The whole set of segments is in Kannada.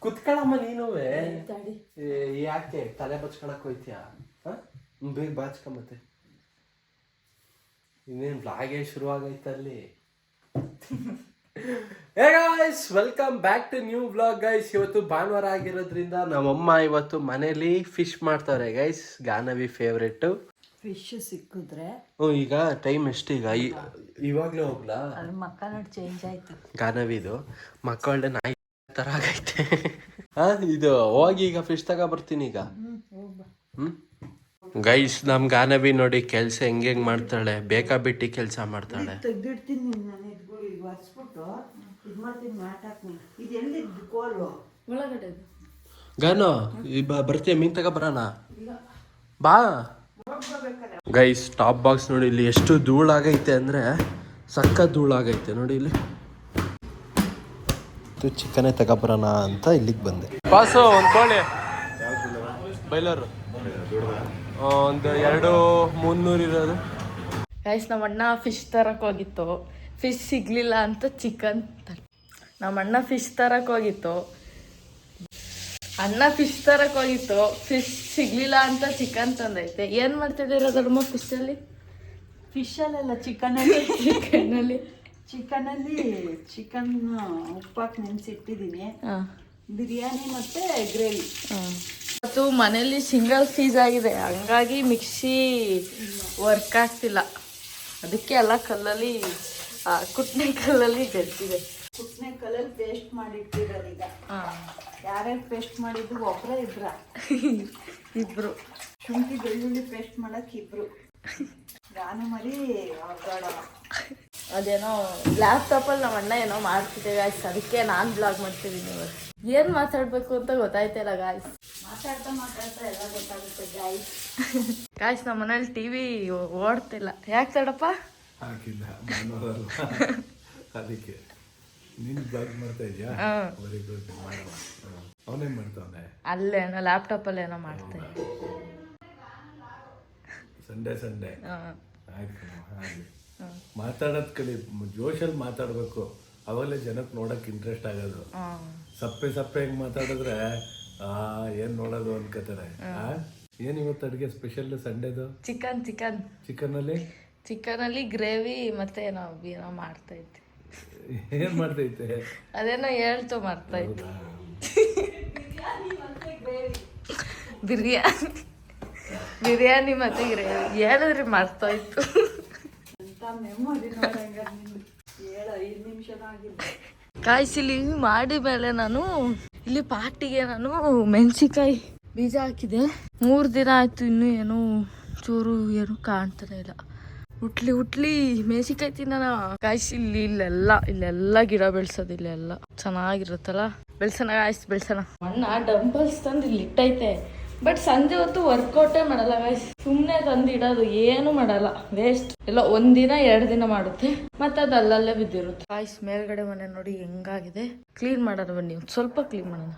ಕುತ್ಕೊಳ್ಳಮ್ಮ ನೀನುವೆ. ಯಾಕೆ ತಲೆ ಬಚ್ಕೊಳಕ್ ಹೋಯ್ತೀಯಾ? ಬೇಗ ಬಾಚ್ಕ ಮತ್ತೆ. ಇನ್ನೇನು ಬ್ಲಾಗೇ ಶುರು ಆಗೈತೆ ಅಲ್ಲಿ. Hey guys, welcome back to new blog guys. ಇವತ್ತು ಭಾನುವಾರ ಆಗಿರೋದ್ರಿಂದ ನಮ್ಮಮ್ಮ ಇವತ್ತು ಮನೇಲಿ ಫಿಶ್ ಮಾಡ್ತಾರೆ ಗೈಸ್. ಗಾನವಿ ಫೇವ್ರೆಟ್ ಫಿಶ್ ಸಿಕ್ಕಿದ್ರೆ. ಈಗ ಟೈಮ್ ಎಷ್ಟು? ಈಗ ಇವಾಗ್ಲೇ ಹೋಗ್ಲಾ? ಮಕ್ಕ ನೋಡಿ ಚೇಂಜ್ ಆಯ್ತು. ಗಾನವಿದು ಮಕ್ಕಳ ನಾಯಿ ತರ ಆಗೈತೆ. ಇದು ಹೋಗಿ ಈಗ ಫಿಶ್ ತಗೋ ಬರ್ತೀನಿ ಈಗ. ಗೈಸ್, ನಮ್ ಗಾನವಿ ನೋಡಿ ಕೆಲ್ಸ ಹೆಂಗ್ ಮಾಡ್ತಾಳೆ, ಬೇಕಾ ಬಿಟ್ಟಿ ಕೆಲ್ಸ ಮಾಡ್ತಾಳೆ. ತೆಗ್ದಿಡ್ತೀನಿ ನಾನು. ಇದು ಒರೆಸ್ಬಿಟ್ಟು ಇದು ಮಾಡ್ತೀನಿ, ಮ್ಯಾಟ್ ಹಾಕ್ತೀನಿ. ಇದು ಎಲ್ಲಿದ್ದು ಕೋಲು ಒಳಗಡೆ? ಗಾನೋ ಬರ್ತೀಯ? ಮೀನ್ ತಗೋ ಬರೋಣ ಬಾ. ಗೈಸ್, ಟಾಪ್ ಬಾಕ್ಸ್ ನೋಡಿ ಇಲ್ಲಿ ಎಷ್ಟು ಧೂಳಾಗೈತೆ ಅಂದ್ರೆ ಸಕ್ಕ ಧೂಳಾಗೈತೆ ನೋಡಿ. ಇಲ್ಲಿ ಚಿಕನೇ ತಗೊಬರೋಣ ಅಂತ ಇಲ್ಲಿಗೆ ಬಂದೆ. ಬಾಸು ಒಂದು ಕೋಳಿ ಬೈಲರು ಒಂದು 200-300 ಇರೋದು. ಗೈಸ್, ನಮ್ಮ ಅಣ್ಣ ಫಿಶ್ ತರಕ್ಕೆ ಹೋಗಿತ್ತು, ಫಿಶ್ ಸಿಗ್ಲಿಲ್ಲ ಅಂತ ಚಿಕನ್ ನಮ್ಮ ಅಣ್ಣ ಫಿಶ್ ತರಕ್ಕೆ ಹೋಗಿತ್ತು. ಅಣ್ಣ ಫಿಶ್ ತರಕ್ಕೆ ಹೋಗಿತ್ತು, ಫಿಶ್ ಸಿಗ್ಲಿಲ್ಲ ಅಂತ ಚಿಕನ್ ತಂದೈತೆ. ಏನು ಮಾಡ್ತಿದ್ದೀರ ದೊಡ್ಡಮ್ಮ ಫಿಶಲ್ಲಿ? ಫಿಶಲ್ಲೆಲ್ಲ ಚಿಕನಲ್ಲಿ. ಚಿಕನಲ್ಲಿ ಚಿಕನ್ ಉಪ್ಪಾಕಿ ನೆನೆಸಿಟ್ಟಿದ್ದೀನಿ. ಹಾಂ, ಬಿರಿಯಾನಿ ಮತ್ತು ಗ್ರೇವಿ. ಮತ್ತು ಮನೇಲಿ ಸಿಂಗಲ್ ಫೀಸ್ ಆಗಿದೆ, ಹಂಗಾಗಿ ಮಿಕ್ಸಿ ವರ್ಕ್ ಆಗ್ತಿಲ್ಲ. ಅದಕ್ಕೆ ಎಲ್ಲ ಕಲ್ಲಲ್ಲಿ ಕುಟ್ನೆ ಕಲ್ಲಲ್ಲಿ ಜಜ್ಜಿದೆ. ಕುಟ್ನೆ ಕಲ್ಲಲ್ಲಿ ಪೇಸ್ಟ್ ಮಾಡಿಟ್ಟಿರೋದು ಈಗ. ಯಾರ್ಯಾರು ಪೇಸ್ಟ್ ಮಾಡಿದ್ದು? ಒಬ್ಬರೇ ಇಬ್ಬರ? ಇಬ್ರು. ಶುಂಠಿ ಬೆಳ್ಳುಳ್ಳಿ ಪೇಸ್ಟ್ ಮಾಡಕ್ಕೆ ಇಬ್ರು. ನಾನು ಮರಿ ಅದೇನೋ ಲ್ಯಾಪ್ಟಾಪಲ್ಲಿ ನಮ್ಮ ಅಣ್ಣ ಏನೋ ಮಾಡ್ತಿದ್ದೆ ಗಾಯ್ಸ್, ಅದಕ್ಕೆ ನಾನು ಬ್ಲಾಗ್ ಮಾಡ್ತಿದ್ದೀನಿ. ಏನು ಮಾತಾಡಬೇಕು ಅಂತ ಗೊತ್ತಾಯ್ತಿಲ್ಲ ಗಾಯ್ಸ್. ಮಾತಾಡ್ತಾ ಎಲ್ಲ ಗೊತ್ತಾಗುತ್ತೆ ಗಾಯ್ಸ್. ಗಾಯ್ಸ್, ನಮ್ಮ ಮನೇಲಿ ಟಿವಿ ಓಡ್ತಿಲ್ಲ. ಯಾಕೆ ತಡಪ್ಪ? ಹಾಕಿಲ್ಲ ಅದಕ್ಕೆ ನೀನು ಬ್ಲಾಗ್ ಮಾಡ್ತಾ ಇದೆಯಾ? ಅವನೇನು ಮಾಡ್ತಾವನೆ? ಅಲ್ಲೇನೋ ಲ್ಯಾಪ್ಟಾಪಲ್ಲಿ ಏನೋ ಮಾಡ್ತಾ ಇದ್ದೆ. ಸಂಡೇ ಆಯ್ತು. ಹಾಗೆ ಮಾತಾಡೋದ್ ಕಲಿ, ಜೋಶಲ್ಲಿ ಮಾತಾಡ್ಬೇಕು, ಅವಾಗಲೇ ಜನಕ್ಕೆ ನೋಡಕ್ ಇಂಟ್ರೆಸ್ಟ್ ಆಗೋದು. ಸಪ್ಪೆ ಹೆಂಗ್ ಮಾತಾಡಿದ್ರೆ ಏನ್ ನೋಡೋದು ಅನ್ಕೋತಾರೆ. ಏನ್ ಇವತ್ತು ಅಡುಗೆ ಸ್ಪೆಷಲ್ ಸಂಡೇದು? ಚಿಕನಲ್ಲಿ ಗ್ರೇವಿ ಮತ್ತೆ ಏನೋ ಮಾಡ್ತಾ ಇದ್ದೆ. ಏನ್ ಮಾಡ್ತೈತೆ? ಅದೇನೋ ಹೇಳ್ತು ಮಾಡ್ತಾ ಇದ್ದೆ. ಬಿರಿಯಾನಿ ಮತ್ತೆ ಗ್ರೇವಿ ಹೇಳಿದ್ರಿ ಮಾಡ್ತಾ ಇತ್ತು. ಕಾಯಿಸಿಲಿ ಮಾಡಿ ಮೇಲೆ ನಾನು ಇಲ್ಲಿ ಪಾಟಿಗೆ ಮೆಣಸಿಕಾಯಿ ಬೀಜ ಹಾಕಿದೆ. 3 ದಿನ ಆಯ್ತು, ಇನ್ನೂ ಏನೋ ಚೂರು ಏನು ಕಾಣ್ತಾನೆ ಇಲ್ಲ. ಹುಟ್ಲಿ ಮೆಣಸಿಕಾಯಿ ತಿನ್ನ. ಕಾಯಿಸಿಲಿ ಇಲ್ಲೆಲ್ಲ ಗಿಡ ಬೆಳ್ಸೋದು, ಇಲ್ಲೆಲ್ಲ ಚೆನ್ನಾಗಿರುತ್ತಲ್ಲ, ಬೆಳ್ಸೋಣ ಗಾಯ್ಸ್, ಬೆಳ್ಸೋಣ. ಅಣ್ಣ ಡಂಬಲ್ಸ್ ತಂದು ಇಲ್ಲಿ ಇಟ್ಟೈತೆ, ಬಟ್ ಸಂಜೆ ಹೊತ್ತು ವರ್ಕೌಟೇ ಮಾಡಲ್ಲ ಗಾಯ್ಸ್. ಸುಮ್ಮನೆ ತಂದು ಇಡೋದು, ಏನು ಮಾಡಲ್ಲ, ವೇಸ್ಟ್. ಎಲ್ಲ 1 ದಿನ 2 ದಿನ ಮಾಡುತ್ತೆ, ಮತ್ತೆ ಅದು ಅಲ್ಲಲ್ಲೇ ಬಿದ್ದಿರುತ್ತೆ. ಗಾಯ್ಸ್, ಮೇಲ್ಗಡೆ ಮನೆ ನೋಡಿ ಹೆಂಗಾಗಿದೆ. ಕ್ಲೀನ್ ಮಾಡೋಣ ಬನ್ನಿ, ಸ್ವಲ್ಪ ಕ್ಲೀನ್ ಮಾಡೋಣ.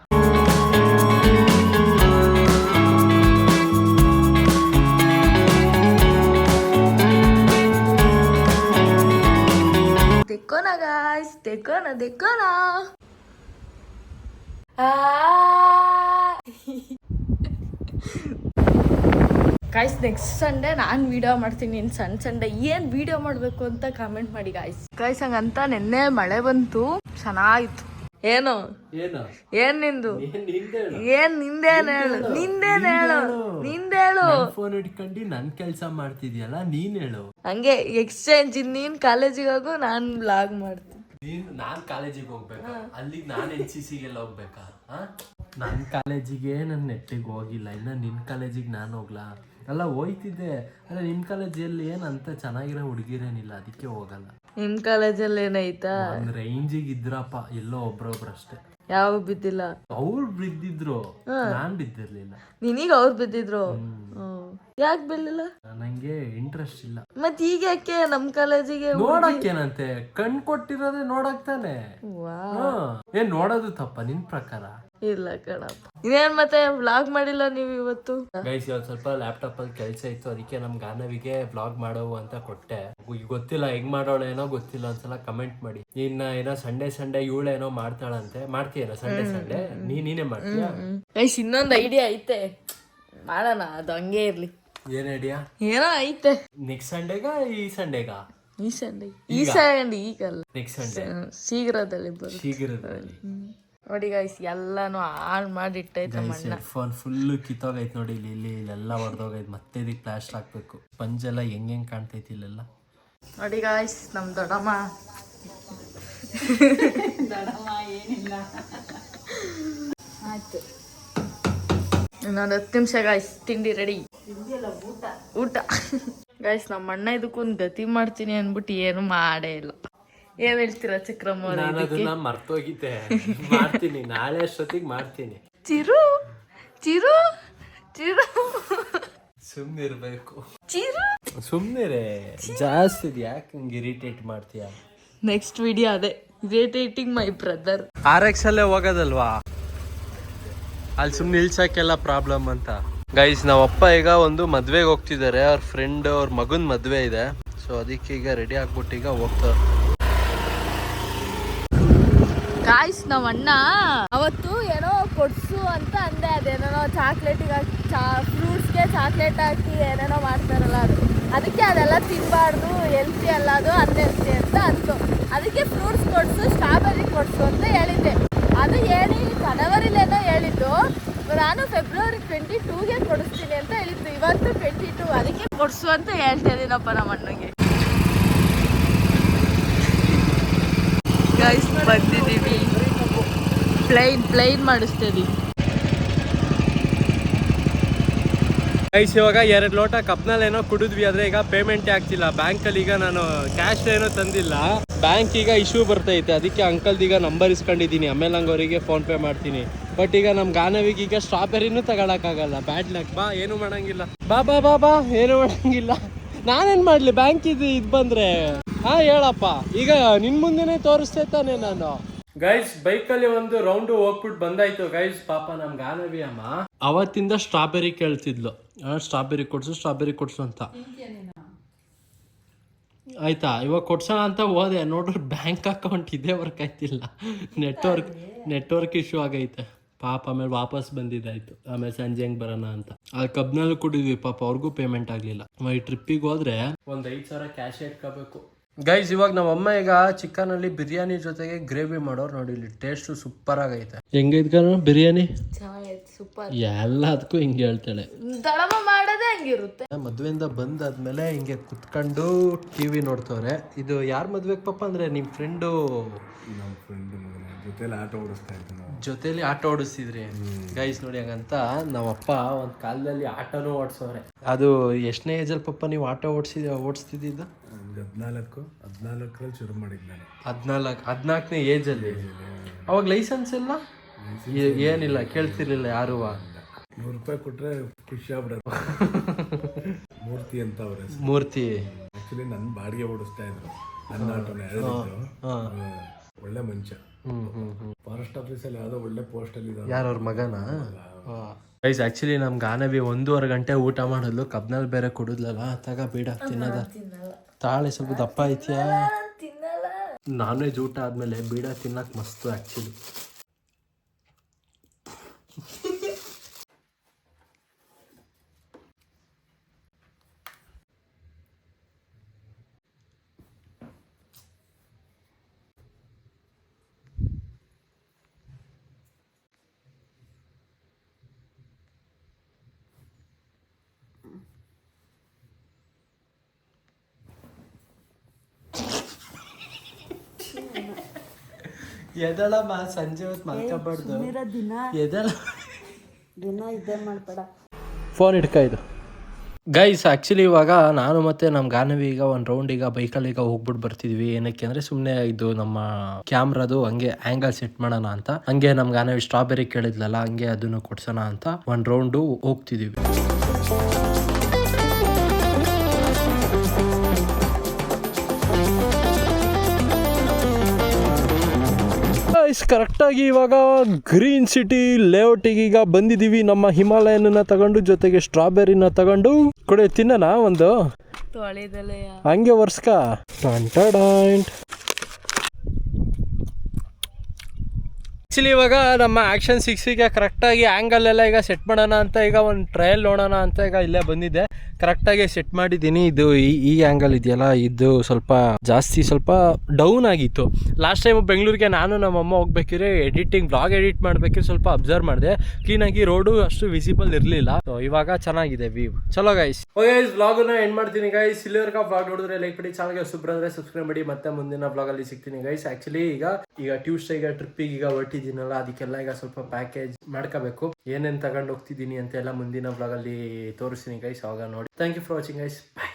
देखो ना गाइस, देखो ना ಗಾಯ್ಸ್, ನೆಕ್ಸ್ಟ್ ಸಂಡೇ ನಾನು ವಿಡಿಯೋ ಮಾಡ್ತೀನಿ. ಇನ್ನು ಸಂಡೇ ಏನು ವಿಡಿಯೋ ಮಾಡಬೇಕು ಅಂತ ಕಾಮೆಂಟ್ ಮಾಡಿ ಗಾಯ್ಸ್. ಹಂಗಂತ ನೆನ್ನೆ ಮಳೆ ಬಂತು, ಚೆನ್ನಾಗಿತ್ತು. ಏನು ಏನ್ ನಿಂದು? ಏನ್ ನಿಂದೇನು ಹೇಳು. ಫೋನ್ ಇಟ್ಕೊಂಡು ನನ್ ಕೆಲ್ಸ ಮಾಡ್ತಿದ್ಯಲ್ಲ, ನೀನ್ ಹೇಳು. ಹಂಗೆ ಎಕ್ಸ್ಚೇಂಜ್. ನೀನ್ ಕಾಲೇಜಿಗೆ ಹೋಗು, ನಾನ್ ಬ್ಲಾಗ್ ಮಾಡ್ತೀನಿ. ನಾನ್ ಕಾಲೇಜಿಗೆ ಹೋಗ್ಬೇಕಾ? ಅಲ್ಲಿಗೆ ನಾನ್ NCCಗೆಲ್ಲ ಹೋಗ್ಬೇಕಾ? ನನ್ ಕಾಲೇಜಿಗೆ ನನ್ ನೆಟ್ಟಿಗೆ ಹೋಗಿಲ್ಲ ಇನ್ನ. ನಿನ್ ಕಾಲೇಜಿಗೆ ನಾನು ಹೋಗ್ಲಾ? ಅಲ್ಲ, ಹೋಯ್ತಿದ್ದೆ. ಅಲ್ಲ, ನಿಮ್ ಕಾಲೇಜಲ್ಲಿ ಏನಂತ ಚೆನ್ನಾಗಿರೋ ಹುಡುಗಿರೇನಿಲ್ಲ, ಅದಕ್ಕೆ ಹೋಗಲ್ಲ. ನಿಮ್ ಕಾಲೇಜಲ್ಲಿ ಏನೈತಾ? ಒಂದ್ ರೇಂಜಿಗೆ ಇದ್ರಪ್ಪ, ಎಲ್ಲೋ ಒಬ್ರೊಬ್ರು ಅಷ್ಟೇ. ಯಾವ ಬಿದ್ದಿಲ್ಲ? ಅವ್ರು ಬಿದ್ದಿದ್ರು, ನಾನ್ ಬಿದ್ದಿರ್ಲಿಲ್ಲ. ನಿನೀಗ ಅವ್ರು ಬಿದ್ದಿದ್ರು. ಯಾಕೆ ಬೀಳಿಲ್ಲ? ನಂಗೆ ಇಂಟ್ರೆಸ್ಟ್ ಇಲ್ಲ. ಮತ್ ಈಗ ಯಾಕೆ ನಮ್ ಕಾಲೇಜಿಗೆ ನೋಡಕ್ಕೇನಂತೆ, ಕಣ್ ಕೊಟ್ಟಿರೋದೇ ನೋಡಕ್ ತಾನೆ. ಏನ್ ನೋಡೋದು ತಪ್ಪ ನಿನ್ ಪ್ರಕಾರ? ಇಲ್ಲ ಕಣಪ್ಪ. ಇನ್ನೇನ್ ಮತ್ತೆ ವ್ಲಾಗ್ ಮಾಡಿಲ್ಲ ನೀವು ಇವತ್ತು? ಗೈಸ್ ಇವತ್ತು ಸ್ವಲ್ಪ ಲ್ಯಾಪ್ಟಾಪ್ ಅಲ್ಲಿ ಕೆಲಸ ಇತ್ತು, ಅದಕ್ಕೆ ನಮ್ ಗಾನವಿಗೆ ವ್ಲಾಗ್ ಮಾಡೋವು ಅಂತ ಕೊಟ್ಟೆ. ಗೊತ್ತಿಲ್ಲ ಹೆಂಗ್ ಮಾಡೋಣ ಏನೋ ಗೊತ್ತಿಲ್ಲ, ಒಂದ್ಸಲ ಕಮೆಂಟ್ ಮಾಡಿ. ಇನ್ನ ಏನೋ ಸಂಡೇ ಇವಳೇನೋ ಮಾಡ್ತಾಳಂತೆ, ಮಾಡ್ತೀಯನ ಸಂಡೇ ನೀನೇ ಮಾಡ್ತೀಯ? ಗೈಸ್ ಇನ್ನೊಂದು ಐಡಿಯಾ ಐತೆ, ಮಾಡೋಣ. ಅದು ಹಂಗೆ ಇರ್ಲಿ. ಏನ್ ಐಡಿಯಾ? ಏನೋ ಐತೆ. ನೆಕ್ಸ್ಟ್ ಸಂಡೇಗಾ ಈ ಸಂಡೇಗಾ? ಈ ಸಂಡೇ ಈಗಲ್ಲ, ನೆಕ್ಸ್ಟ್ ಸಂಡೇ ಶೀಘ್ರದಲ್ಲಿ ಬರುತ್ತೆ. ಶೀಘ್ರದಲ್ಲಿ. ನೋಡಿ ಗೈಸ್ ಎಲ್ಲಾನು ಆನ್ ಮಾಡಿಟ್ಟೈತೆ ಮಣ್ಣ. ಫೋನ್ ಫುಲ್ ಕಿತ್ತೋಗೈತೆ ನೋಡಿ, ಇಲ್ಲೆಲ್ಲ ಹೊಡೆದೋಗೈತೆ. ಮತ್ತೆ ಇದಕ್ಕೆ ಪ್ಲಾಸ್ಟರ್ ಹಾಕ್ಬೇಕು. ಪಂಜೆಲ್ಲ ಹೆಂಗ್ ಕಾಣ್ತೈತಿ ಇಲ್ಲೆಲ್ಲ. ನೋಡಿ ಗೈಸ್ ನಮ್ ದೊಡ್ಡಮ್ಮ ಏನಿಲ್ಲ ಆಯ್ತು. ಇನ್ನೊಂದು 10 ನಿಮಿಷ ಗೈಸ್, ತಿಂಡಿ ರೆಡಿ. ಊಟ ಗೈಸ್ ನಮ್ಮ ಅಣ್ಣ ಇದಕ್ಕೊಂದು ಗತಿ ಮಾಡ್ತೀನಿ ಅನ್ಬಿಟ್ಟು ಏನು ಮಾಡೇ ಇಲ್ಲ. ಏನ್ ಹೇಳ್ತೀರಾ ಚಕ್ರಮ್ಮ? ನಾನು ಅದನ್ನ ಮರ್ತೋಗಿದ್ದೆ, ಮಾಡ್ತೀನಿ ನಾಳೆ ಅಷ್ಟೊತ್ತಿಗೆ ಮಾಡ್ತೀನಿ. ಚಿರು ಚಿರು ಚಿರು ಸುಮ್ನಿರ್ಬೇಕು. ಚಿರು ಸುಮ್ನಿರೇ, ಜಾಸ್ತಿ ಯಾಕೆ ಹಂಗೆ ಇರಿಟೇಟ್ ಮಾಡ್ತೀಯ? ನೆಕ್ಸ್ಟ್ ವಿಡಿಯೋ ಅದೇ, ಇರಿಟೇಟಿಂಗ್ ಮೈ ಬ್ರದರ್. RX ಅಲ್ಲೇ ಹೋಗೋದಲ್ವಾ, ಅಲ್ಲಿ ಸುಮ್ನೆ ನಿಲ್ಸಕ್ಕೆಲ್ಲ ಪ್ರಾಬ್ಲಮ್ ಅಂತ. ಗೈಸ್ ನಾವಪ್ಪ ಈಗ ಒಂದು ಮದ್ವೆಗೆ ಹೋಗ್ತಿದ್ದಾರೆ, ಅವ್ರ ಫ್ರೆಂಡ್ ಅವ್ರ ಮಗನ್ ಮದ್ವೆ ಇದೆ. ಸೊ ಅದಕ್ಕೆ ಈಗ ರೆಡಿ ಆಗ್ಬಿಟ್ಟು ಈಗ ಹೋಗ್ತಾರೆ. ಗಾಯ್ಸ್ ನಾವ್ ಅಣ್ಣ ಅವತ್ತು ಏನೋ ಕೊಡ್ಸು ಅಂತ ಅಂದೆ, ಅದೇನೋ ಚಾಕ್ಲೇಟಿಗೆ ಫ್ರೂಟ್ಸ್ಗೆ ಚಾಕ್ಲೇಟ್ ಹಾಕಿ ಏನೇನೋ ಮಾಡ್ತಾರಲ್ಲ ಅದಕ್ಕೆ ಅದೆಲ್ಲ ತಿನ್ಬಾರ್ದು, ಹೆಲ್ತಿ ಅಲ್ಲ, ಅದು ಅನ್ಹೆಲ್ತಿ ಅಂತ ಅಂತು. ಅದಕ್ಕೆ ಫ್ರೂಟ್ಸ್ ಕೊಡ್ಸು, ಸ್ಟ್ರಾಬೆರಿ ಕೊಡ್ಸು ಅಂತ ಹೇಳಿದ್ದೆ. ಅದು ಹೇಳಿ ಜನವರಿಲೇನೋ ಹೇಳಿದ್ದು, ನಾನು ಫೆಬ್ರವರಿ 22ಗೆ ಕೊಡಿಸ್ತೀನಿ ಅಂತ ಹೇಳಿದ್ದು. ಇವತ್ತು 22, ಅದಕ್ಕೆ ಕೊಡ್ಸು ಅಂತ ಹೇಳ್ತಾ ಇದೀನಪ್ಪ ನಮ್ಮ ಅಣ್ಣಗೆ. ಗೈಸ್ ಬಂದಿದ್ದೀವಿ, ಪ್ಲೈನ್ ಮಾಡಿಸ್ತಾ ಇದೀವಿ. ಗೈಸ್ ಇವಾಗ 2 ಲೋಟ ಕಪ್ನಲ್ಲಿ ಏನೋ ಕುಡಿದ್ವಿ, ಆದ್ರೆ ಈಗ ಪೇಮೆಂಟ್ ಆಗ್ತಿಲ್ಲ ಬ್ಯಾಂಕಲ್ಲಿ. ಈಗ ನಾನು ಕ್ಯಾಶ್ ಏನೋ ತಂದಿಲ್ಲ, ಬ್ಯಾಂಕ್ ಈಗ ಇಶ್ಯೂ ಬರ್ತೈತೆ. ಅದಕ್ಕೆ ಅಂಕಲ್ದೀಗ ನಂಬರ್ ಇಸ್ಕೊಂಡಿದ್ದೀನಿ, ಆಮೇಲೆ ನಂಗೆ ಅವರಿಗೆ ಫೋನ್ ಪೇ ಮಾಡ್ತೀನಿ. ಬಟ್ ಈಗ ನಮ್ ಗಾನವಿಗೆ ಈಗ ಸ್ಟ್ರಾಬೆರಿನೂ ತಗೊಳಕ್ಕಾಗಲ್ಲ, ಬ್ಯಾಡ್ ಲಕ್. ಬಾ ಏನು ಮಾಡಂಗಿಲ್ಲ, ಬಾ ಬಾ ಬಾ ಬಾ, ಏನು ಮಾಡಂಗಿಲ್ಲ. ನಾನೇನ್ ಮಾಡ್ಲಿ, ಬ್ಯಾಂಕ್ ಇದು ಬಂದ್ರೆ. ಹಾ ಹೇಳಪ್ಪ, ಈಗ ನಿನ್ ಮುಂದೆನೆ ತೋರಿಸ್ತಾ ತಾನೆ ನಾನು. ಗೈಸ್ ಬೈಕಲ್ಲಿ ಒಂದು ರೌಂಡ್ ಹೋಗ್ಬಿಟ್ಟು ಬಂದಾಯ್ತು. ಗೈಸ್ ಪಾಪ ನಮ್ ಗಾನವಿ ಅಮ್ಮ ಅವತ್ತಿಂದ ಸ್ಟ್ರಾಬೆರಿ ಕೇಳ್ತಿದ್ಲು, ಸ್ಟ್ರಾಬೆರಿ ಕೊಡ್ಸು ಅಂತ. ಆಯ್ತಾ, ಇವಾಗ ಕೊಡ್ಸೋಣ ಅಂತ ಹೋದೆ, ನೋಡ್ರಿ ಬ್ಯಾಂಕ್ ಅಕೌಂಟ್ ಇದೇ ವರ್ಕ್ ಆಯ್ತಿಲ್ಲ, ನೆಟ್ವರ್ಕ್ ಇಶ್ಯೂ ಆಗೈತೆ. ಪಾಪ ಆಮೇಲೆ ವಾಪಸ್ ಬಂದಿದ್ದಾಯ್ತು. ಆಮೇಲೆ ಸಂಜೆ ಹೆಂಗ್ ಬರೋಣ ಅಂತ ಅಲ್ಲಿ ಕಬ್ನಲ್ಲಿ ಕುಡಿದ್ವಿ. ಪಾಪ ಅವ್ರಿಗೂ ಪೇಮೆಂಟ್ ಆಗ್ಲಿಲ್ಲ. ಈ ಟ್ರಿಪ್ಪಿಗೆ ಹೋದ್ರೆ ಒಂದ್ 5,000 ಕ್ಯಾಶ್ ಇಟ್ಕೋಬೇಕು. ಗೈಸ್ ಇವಾಗ ನಮ್ಮ ಅಮ್ಮ ಈಗ ಚಿಕನ್ ಅಲ್ಲಿ ಬಿರಿಯಾನಿ ಜೊತೆಗೆ ಗ್ರೇವಿ ಮಾಡೋರು ನೋಡಿ. ಇಲ್ಲಿ ಟೇಸ್ಟ್ ಸೂಪರ್ ಆಗೈತೆ. ಹೆಂಗೈತೆ ಬಿರಿಯಾನಿ? ಸೂಪರ್. ಎಲ್ಲದಕ್ಕೂ ಹಿಂಗೆ ಹೇಳ್ತಾಳೆ, ದಳಮ ಮಾಡೋದೇ ಹಂಗಿರುತ್ತೆ. ಮದ್ವೆಯಿಂದ ಬಂದಾದ್ಮೇಲೆ ಹಿಂಗೆ ಕುತ್ಕೊಂಡು ಟಿವಿ ನೋಡ್ತವ್ರೆ. ಇದು ಯಾರ ಮದ್ವೆಗೆ ಪಾಪ ಅಂದ್ರೆ ನಿಮ್ ಫ್ರೆಂಡು ಜೊತೆಲಿ ಆಟ ಓಡಿಸ್ತಿದ್ರಿ. ಗೈಸ್ ನೋಡಿ ಹಂಗಂತ ನಾವಪ್ಪ ಒಂದ್ ಕಾಲದಲ್ಲಿ ಆಟನೂ ಓಡಿಸೋರೆ. ಅದು ಎಷ್ಟನೇ ಏಜಲ್ಲಿ ಪಾಪ ನೀವು ಆಟ ಓಡಿಸ್ತಿದ್ದ? 14 ಶುರು ಮಾಡಿದ್ ನಾನು. 14ನೇ ಏಜಲ್ಲಿ. ಅವಾಗ ಲೈಸೆನ್ಸ್ ಎಲ್ಲ ಏನಿಲ್ಲ, ಕೇಳ್ತಿರ್ಲಿಲ್ಲ ಯಾರು. 100 ರೂಪಾಯಿ ಕೊಟ್ರೆ ಖುಷಿ ಆಗ್ಬಿಡೋದು. ಮೂರ್ತಿ ಅಂತ ಅವ್ರೆ. ಮೂರ್ತಿ ಆಕ್ಚುಲಿ ನನ್ ಬಾಡಿಗೆ ಓಡಿಸ್ತಾ ಇದ್ರು, ನನ್ನ ಆಟೋನ ಒಳ್ಳೆ ಮನುಷ್ಯ. ಫಾರೆಸ್ಟ್ ಆಫೀಸಲ್ಲಿ ಯಾವ್ದೋ ಒಳ್ಳೆ ಪೋಸ್ಟ್ ಅಲ್ಲಿ ಯಾರವ್ರ ಮಗನ? ಗೈಸ್ ಆಕ್ಚುಲಿ ನಮ್ ಗಾನವಿ 1.5 ಗಂಟೆ ಊಟ ಮಾಡಿದ್ಲು. ಕಬ್ನಲ್ಲಿ ಬೇರೆ ಕುಡಿದ್ಲಲ್ಲ, ತಗ ಬೇಡ ತಿನ್ನದ ತಾಳೆ ಸ್ವಲ್ಪ ದಪ್ಪ ಐತಿಯಾ. ನಾನ್ ವೆಜ್ ಊಟ ಆದ್ಮೇಲೆ ಬೀಡ ತಿನ್ನಕ್ ಮಸ್ತು ಆಕ್ಚುಲಿ. ಎದಳಮ್ಮ, ಸಂಜೆ ಹೊತ್ತು ಮಲ್ಕೋಬಾರ್ದು. ದಿನ ಇದೇ ಮಾಡ್ಬೇಡ. ಫೋನ್ ಇಟ್ಕಾಯ್ದು. ಗೈಸ್ ಆ್ಯಕ್ಚುಲಿ ಇವಾಗ ನಾನು ಮತ್ತು ನಮ್ಮ ಗಾನವಿ ಈಗ ಒಂದು ರೌಂಡ್ ಈಗ ಬೈಕಲ್ಲಿ ಈಗ ಹೋಗ್ಬಿಟ್ಟು ಬರ್ತಿದ್ವಿ. ಏನಕ್ಕೆ ಅಂದರೆ ಸುಮ್ಮನೆ ಇದು ನಮ್ಮ ಕ್ಯಾಮ್ರಾದು ಹಂಗೆ ಆ್ಯಂಗಲ್ ಸೆಟ್ ಮಾಡೋಣ ಅಂತ. ಹಂಗೆ ನಮ್ಮ ಗಾನವಿ ಸ್ಟ್ರಾಬೆರಿ ಕೇಳಿದ್ಲಲ್ಲ, ಹಂಗೆ ಅದನ್ನು ಕೊಡ್ಸೋಣ ಅಂತ ಒಂದು ರೌಂಡು ಹೋಗ್ತಿದ್ದೀವಿ. ಗೈಸ್ ಕರೆಕ್ಟಾಗಿ ಇವಾಗ ಗ್ರೀನ್ ಸಿಟಿ ಲೇಔಟಿಗೆ ಈಗ ಬಂದಿದ್ದೀವಿ. ನಮ್ಮ ಹಿಮಾಲಯನ ತಗೊಂಡು ಜೊತೆಗೆ ಸ್ಟ್ರಾಬೆರಿನ ತಗೊಂಡು ಕೊಡೆ ತಿನ್ನೋಣ ಒಂದು ಹಂಗೆ ವರ್ಷಕ ಆ್ಯಕ್ಚುಲಿ ಇವಾಗ ನಮ್ಮ ಆ್ಯಕ್ಷನ್ 6ಗೆ ಕರೆಕ್ಟಾಗಿ ಆ್ಯಂಗಲ್ ಎಲ್ಲ ಈಗ ಸೆಟ್ ಮಾಡೋಣ ಅಂತ ಈಗ ಒಂದು ಟ್ರಯಲ್ ನೋಡೋಣ ಅಂತ ಈಗ ಇಲ್ಲೇ ಬಂದಿದ್ದೆ. ಕರೆಕ್ಟಾಗಿ ಸೆಟ್ ಮಾಡಿದ್ದೀನಿ. ಇದು ಈ ಆ್ಯಂಗಲ್ ಇದೆಯಲ್ಲ ಇದು ಸ್ವಲ್ಪ ಜಾಸ್ತಿ ಸ್ವಲ್ಪ ಡೌನ್ ಆಗಿತ್ತು. ಲಾಸ್ಟ್ ಟೈಮ್ ಬೆಂಗಳೂರಿಗೆ ನಾನು ನಮ್ಮಮ್ಮ ಹೋಗ್ಬೇಕಿದ್ರೆ ಬ್ಲಾಗ್ ಎಡಿಟ್ ಮಾಡಬೇಕಿದ್ರೆ ಸ್ವಲ್ಪ ಅಬ್ಸರ್ವ್ ಮಾಡಿದೆ. ಕ್ಲೀನಾಗಿ ರೋಡು ಅಷ್ಟು ವಿಸಿಬಲ್ ಇರಲಿಲ್ಲ. ಸೊ ಇವಾಗ ಚೆನ್ನಾಗಿದೆ ವ್ಯೂ. ಚಲೋ ಗೈಸ್ ವ್ಲಾಗನ್ನ ಎಂಡ್ ಮಾಡ್ತೀನಿ ಗೈಸ್. ಇಲ್ಲಿವರೆಗೆ ವ್ಲಾಗ್ ನೋಡಿದ್ರೆ ಲೈಕ್ ಮಾಡಿ, ಚಾನಲ್ಗೆ ಸೂಪರ್ ಅಂದರೆ ಸಬ್ಸ್ಕ್ರೈಬ್ ಮಾಡಿ. ಮತ್ತೆ ಮುಂದಿನ ವ್ಲಾಗಲ್ಲಿ ಸಿಗ್ತೀನಿ ಗೈಸ್. ಆ್ಯಕ್ಚುಲಿ ಈಗ ಟ್ಯೂಸ್ಡೇಗೆ ಟ್ರಿಪ್ಪಿಗೆ ಈಗ ಹೊರಟಿದ್ದೀನಲ್ಲ, ಅದಕ್ಕೆಲ್ಲ ಈಗ ಸ್ವಲ್ಪ ಪ್ಯಾಕೇಜ್ ಮಾಡ್ಕೋಬೇಕು. ಏನೇನು ತಗೊಂಡು ಹೋಗ್ತಿದ್ದೀನಿ ಅಂತೆಲ್ಲ ಮುಂದಿನ ವ್ಲಾಗಲ್ಲಿ ತೋರಿಸ್ತೀನಿ ಗೈಸ್. ಆವಾಗ ನೋಡಿ. Thank you for watching guys. Bye.